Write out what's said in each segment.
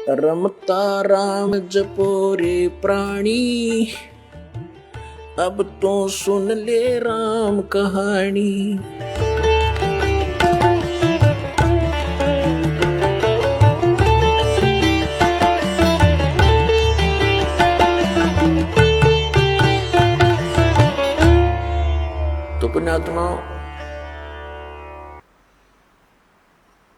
रमता राम जपो रे प्राणी, अब तो सुन ले राम कहानी। तो पुण्यात्माओं,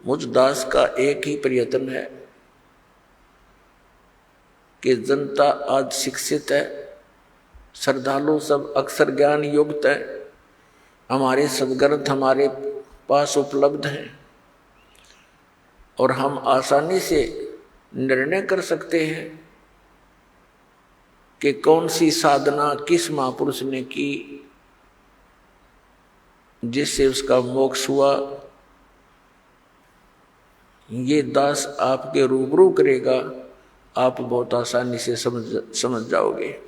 मुझ दास का एक ही प्रयत्न है कि जनता आज शिक्षित है, श्रद्धालु सब अक्षर ज्ञान युक्त है, हमारे सद्ग्रंथ हमारे पास उपलब्ध हैं और हम आसानी से निर्णय कर सकते हैं कि कौन सी साधना किस महापुरुष ने की जिससे उसका मोक्ष हुआ। ये दास आपके रूबरू करेगा, आप बहुत आसानी से समझ जाओगे।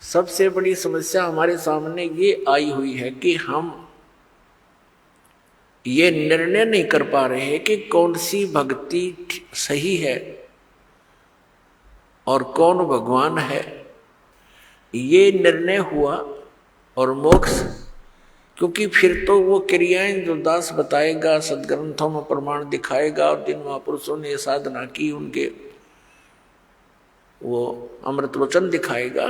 सबसे बड़ी समस्या हमारे सामने ये आई हुई है कि हम ये निर्णय नहीं कर पा रहे हैं कि कौन सी भक्ति सही है और कौन भगवान है। ये निर्णय हुआ और मोक्ष, क्योंकि फिर तो वो क्रियाएं जो दास बताएगा, सदग्रंथों में प्रमाण दिखाएगा और जिन महापुरुषों ने साधना की उनके वो अमृत वचन दिखाएगा,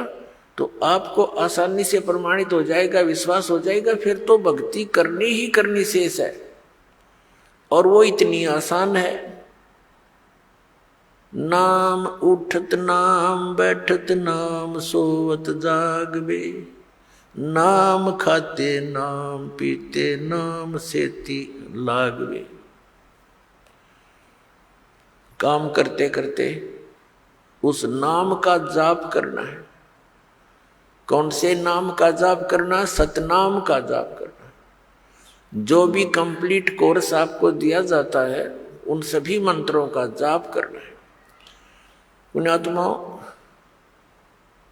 तो आपको आसानी से प्रमाणित हो जाएगा, विश्वास हो जाएगा। फिर तो भक्ति करनी ही करनी शेष है और वो इतनी आसान है। नाम उठत नाम बैठत नाम सोवत जागवे, नाम खाते नाम पीते नाम सेती लागवे। काम करते करते उस नाम का जाप करना है। कौन से नाम का जाप करना? सतनाम का जाप करना। जो भी कंप्लीट कोर्स आपको दिया जाता है उन सभी मंत्रों का जाप करना है। पुण्यात्माओं,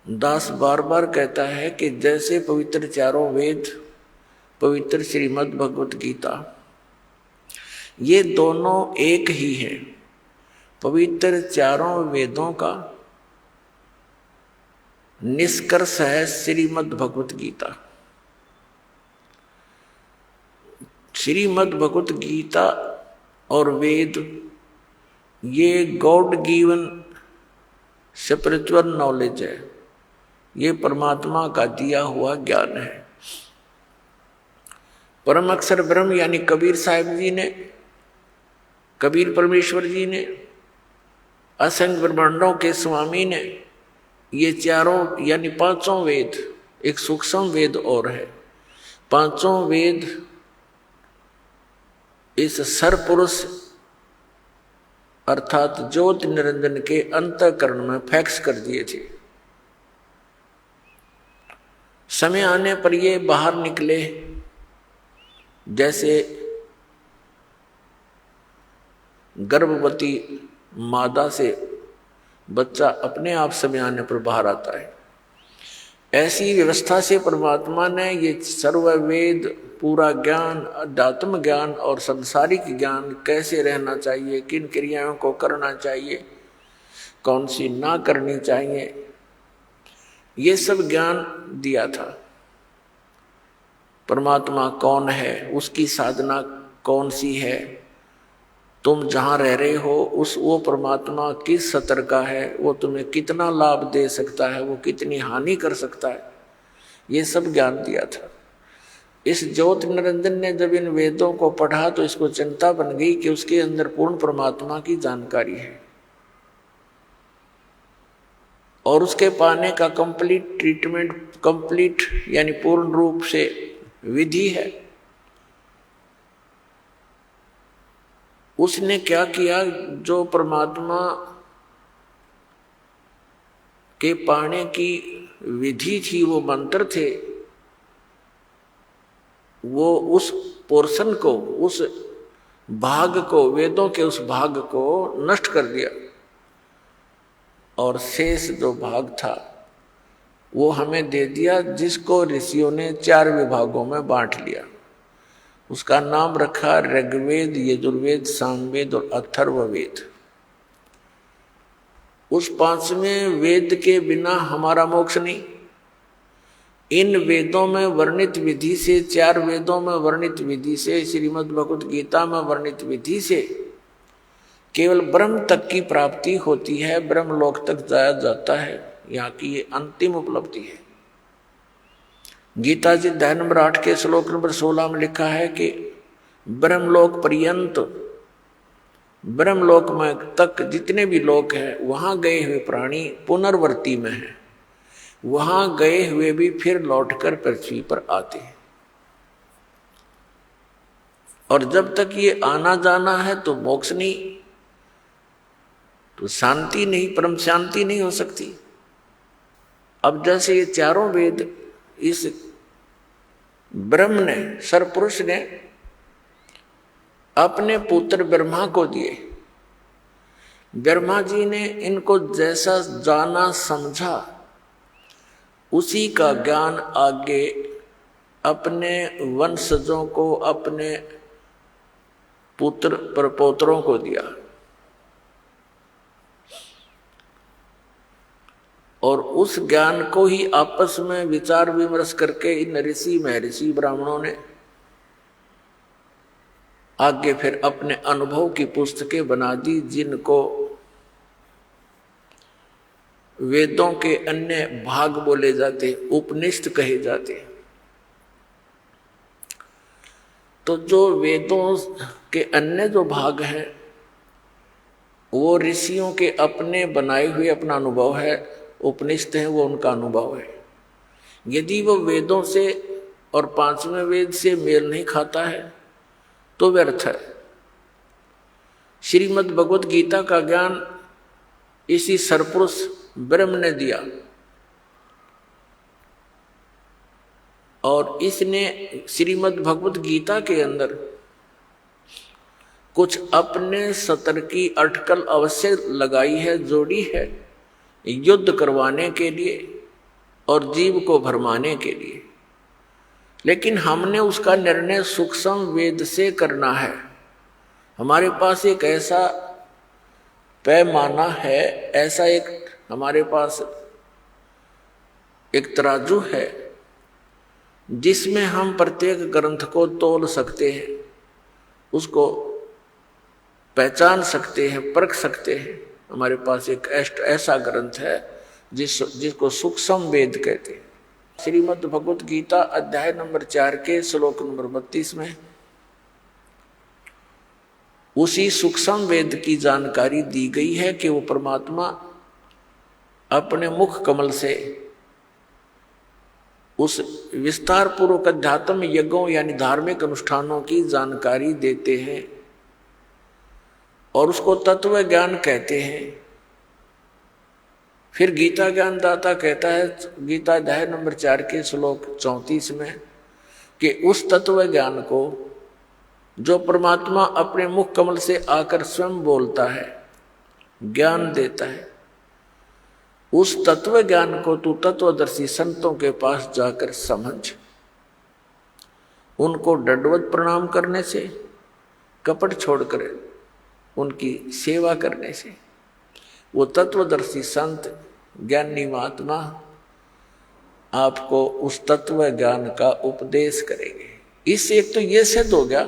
दास बार बार कहता है कि जैसे पवित्र चारों वेद, पवित्र श्रीमद् भगवत गीता, ये दोनों एक ही है। पवित्र चारों वेदों का निष्कर्ष है श्रीमद् भगवत गीता। श्रीमद् भगवत गीता और वेद ये गॉड गिवन स्पिरिचुअल नॉलेज है, ये परमात्मा का दिया हुआ ज्ञान है। परम अक्षर ब्रह्म यानी कबीर साहिब जी ने, कबीर परमेश्वर जी ने, असंख्य ब्रह्मांडों के स्वामी ने ये चारों यानी पांचों वेद, एक सूक्ष्म वेद और है, पांचों वेद इस सरपुरुष अर्थात ज्योति निरंजन के अंतःकरण में फैक्स कर दिए थे। समय आने पर ये बाहर निकले, जैसे गर्भवती मादा से बच्चा अपने आप समय आने पर बाहर आता है। ऐसी व्यवस्था से परमात्मा ने ये सर्व वेद, पूरा ज्ञान, अध्यात्म ज्ञान और संसारिक ज्ञान, कैसे रहना चाहिए, किन क्रियाओं को करना चाहिए, कौन सी ना करनी चाहिए, ये सब ज्ञान दिया था। परमात्मा कौन है, उसकी साधना कौन सी है, तुम जहाँ रह रहे हो उस वो परमात्मा किस स्तर का है, वो तुम्हें कितना लाभ दे सकता है, वो कितनी हानि कर सकता है, ये सब ज्ञान दिया था। इस ज्योति निरंजन ने जब इन वेदों को पढ़ा तो इसको चिंता बन गई कि उसके अंदर पूर्ण परमात्मा की जानकारी है और उसके पाने का कंप्लीट ट्रीटमेंट, कंप्लीट यानी पूर्ण रूप से विधि है। उसने क्या किया, जो परमात्मा के पाने की विधि थी, वो मंत्र थे, वो उस पोर्शन को, उस भाग को, वेदों के उस भाग को नष्ट कर दिया और शेष जो भाग था वो हमें दे दिया, जिसको ऋषियों ने 4 विभागों में बांट लिया। उसका नाम रखा ऋग्वेद, यजुर्वेद, सामवेद और अथर्ववेद। उस पांचवें वेद के बिना हमारा मोक्ष नहीं। इन वेदों में वर्णित विधि से, 4 वेदों में वर्णित विधि से, श्रीमद् भगवत गीता में वर्णित विधि से केवल ब्रह्म तक की प्राप्ति होती है, ब्रह्म लोक तक जाया जाता है। यहाँ की ये अंतिम उपलब्धि है। गीता जी अध्याय नंबर 8 के श्लोक नंबर 16 में लिखा है कि ब्रह्मलोक पर्यंत, ब्रह्मलोक में तक जितने भी लोक हैं वहां गए हुए प्राणी पुनर्वर्ती में हैं, वहां गए हुए भी फिर लौटकर पृथ्वी पर आते हैं। और जब तक ये आना जाना है तो मोक्ष नहीं, तो शांति नहीं, परम शांति नहीं हो सकती। अब जैसे ये चारों वेद इस ब्रह्म ने, सरपुरुष ने अपने पुत्र ब्रह्मा को दिए। ब्रह्मा जी ने इनको जैसा जाना समझा उसी का ज्ञान आगे अपने वंशजों को, अपने पुत्र प्रपौत्रों को दिया। और उस ज्ञान को ही आपस में विचार विमर्श करके इन ऋषि महर्षि ब्राह्मणों ने आगे फिर अपने अनुभव की पुस्तकें बना दी, जिनको वेदों के अन्य भाग बोले जाते, उपनिषद कहे जाते। तो जो वेदों के अन्य जो भाग हैं वो ऋषियों के अपने बनाए हुए अपना अनुभव है, उपनिषद है वो उनका अनुभव है। यदि वो वेदों से और 5वें वेद से मेल नहीं खाता है तो व्यर्थ है। श्रीमद् भगवत गीता का ज्ञान इसी सरपुरुष ब्रह्म ने दिया और इसने श्रीमद् भगवत गीता के अंदर कुछ अपने सतर की अटकल अवश्य लगाई है, जोड़ी है, युद्ध करवाने के लिए और जीव को भरमाने के लिए। लेकिन हमने उसका निर्णय सूक्ष्म वेद से करना है। हमारे पास एक ऐसा पैमाना है, ऐसा एक हमारे पास एक तराजू है जिसमें हम प्रत्येक ग्रंथ को तोल सकते हैं, उसको पहचान सकते हैं, परख सकते हैं। हमारे पास एक ऐसा ग्रंथ है जिसको सूक्ष्म वेद कहते हैं। श्रीमद् भगवत गीता अध्याय नंबर 4 के श्लोक नंबर 32 में उसी सूक्ष्म वेद की जानकारी दी गई है कि वो परमात्मा अपने मुख कमल से उस विस्तार पूर्वक अध्यात्म यज्ञों यानी धार्मिक अनुष्ठानों की जानकारी देते हैं और उसको तत्व ज्ञान कहते हैं। फिर गीता ज्ञानदाता कहता है गीता अध्याय नंबर 4 के श्लोक 34 में कि उस तत्व ज्ञान को जो परमात्मा अपने मुख कमल से आकर स्वयं बोलता है, ज्ञान देता है, उस तत्व ज्ञान को तू तत्वदर्शी संतों के पास जाकर समझ। उनको दंडवत प्रणाम करने से, कपट छोड़कर उनकी सेवा करने से वो तत्वदर्शी संत ज्ञानी महात्मा आपको उस तत्व ज्ञान का उपदेश करेंगे। इससे एक तो ये सिद्ध हो गया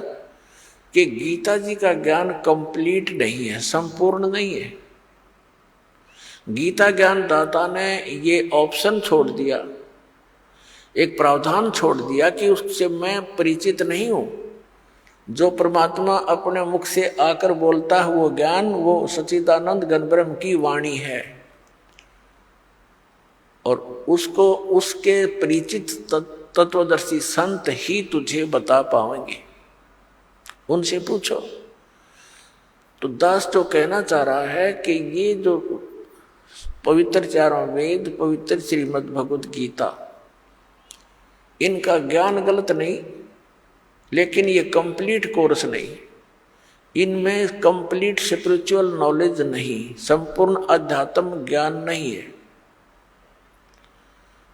कि गीता जी का ज्ञान कंप्लीट नहीं है, संपूर्ण नहीं है। गीता ज्ञान दाता ने ये ऑप्शन छोड़ दिया, एक प्रावधान छोड़ दिया कि उससे मैं परिचित नहीं हूं। जो परमात्मा अपने मुख से आकर बोलता है वो ज्ञान, वो सच्चिदानंद घन ब्रह्म की वाणी है और उसको उसके परिचित तत्वदर्शी संत ही तुझे बता पाएंगे। उनसे पूछो। तो दास जो कहना चाह रहा है कि ये जो पवित्र चारों वेद, पवित्र श्रीमद् भगवत गीता, इनका ज्ञान गलत नहीं, लेकिन ये कंप्लीट कोर्स नहीं, इनमें कंप्लीट स्पिरिचुअल नॉलेज नहीं, संपूर्ण अध्यात्म ज्ञान नहीं है।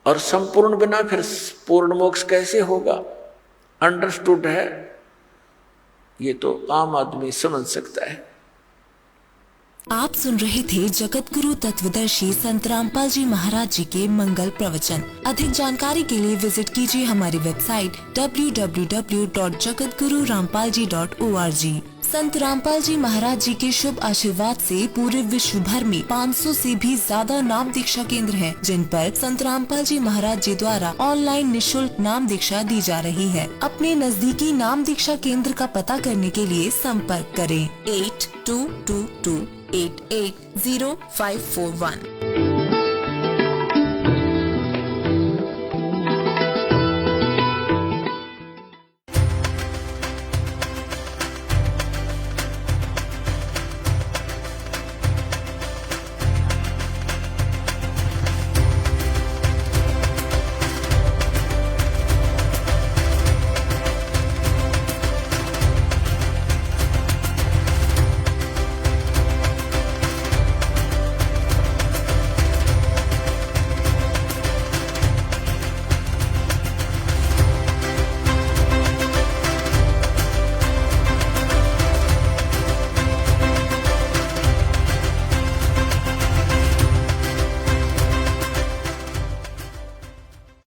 और संपूर्ण बिना फिर पूर्ण मोक्ष कैसे होगा? अंडरस्टूड है, ये तो आम आदमी समझ सकता है। आप सुन रहे थे जगत गुरु तत्वदर्शी संत रामपाल जी महाराज जी के मंगल प्रवचन। अधिक जानकारी के लिए विजिट कीजिए हमारी वेबसाइट www.jagatgururampalji.org। संत रामपाल जी महाराज जी के शुभ आशीर्वाद से पूरे विश्व भर में 500 से भी ज्यादा नाम दीक्षा केंद्र हैं, जिन पर संत रामपाल जी महाराज जी द्वारा ऑनलाइन निशुल्क नाम दीक्षा दी जा रही है। अपने नजदीकी नाम दीक्षा केंद्र का पता करने के लिए संपर्क करें 8222880541।